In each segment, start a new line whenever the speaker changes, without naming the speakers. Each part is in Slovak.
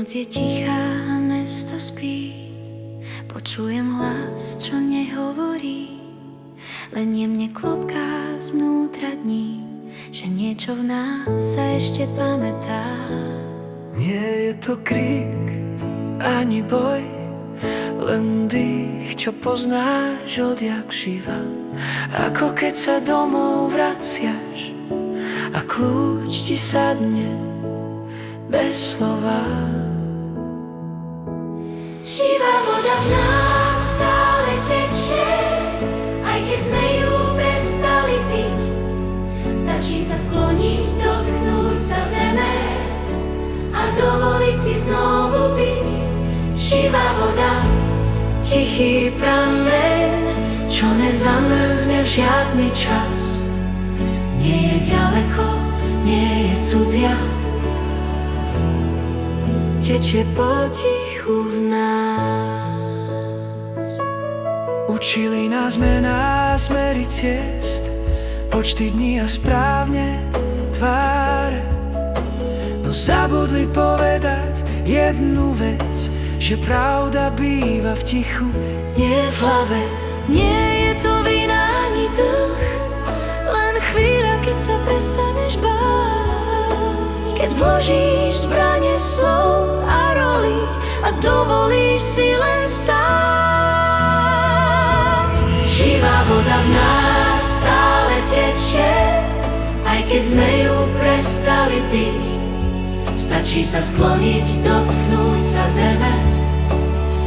Noc je tichá a mesto spí, počujem hlas, čo nehovorí, len jemne klopká znútra dní, že niečo v nás sa ešte pamätá.
Nie je to krík ani boj, len dých, čo poznáš odjak živa. Ako keď sa domov vraciaš a kľúč ti sadne bez slova.
Živá voda v nás stále tečie, aj keď sme ju prestali piť. Stačí sa skloniť, dotknúť sa zeme a dovoliť si znovu piť. Živá voda, tichý prameň, čo nezamrzne v žiadny čas. Nie je ďaleko, nie je cudzia, tečie potichu v nás.
Učili nás mená, smery ciest, počty dní a správne tváre, no zabudli povedať jednu vec, že pravda býva v tichu, nie v hlave.
Nie je to vina ani dlh, len chvíľa, keď sa prestaneš báť, keď zložíš zbrane slov a roli a dovolíš si len stáť. Živá voda v nás stále tečie, aj keď sme ju prestali piť. Stačí sa skloniť, dotknúť sa zeme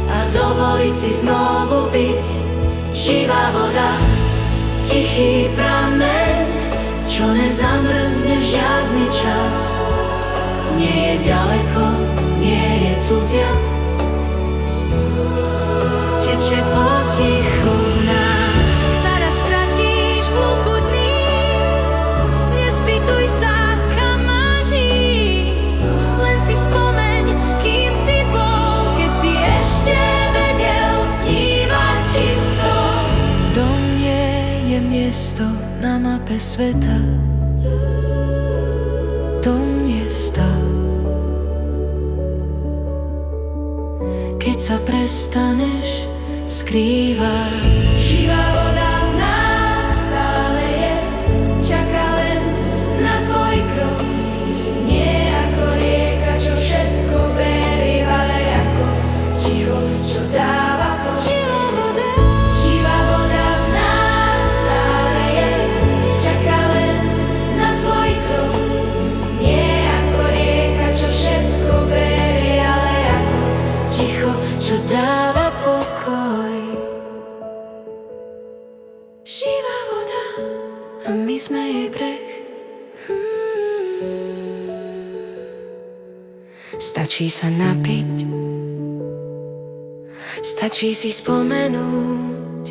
a dovoliť si znovu byť. Živá voda, tichý prameň, čo nezamrzne v žiadny čas. Nie je ďaleko, nie je cudzia, tečie potichu v nás. Ak sa raz stratíš v hluku dní, nespýtuj sa, kam máš ísť. Len si spomeň, kým si bol, keď si ešte vedel snívať čisto.
Dom nie je miesto na mape sveta, dom je stav. Keď sa prestaneš skrývať.
Živá voda v nás stále je, čaká len na tvoj krok. Nie ako rieka, čo všetko berie, ale ako ticho, čo dáva pokoj. Živá voda v nás stále je, čaká len na tvoj krok. Nie ako rieka, čo všetko berie, ale ako ticho, čo dáva pokoj. Živá voda a my sme jej breh. Stačí sa napiť, stačí si spomenúť,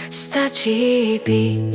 stačí byť.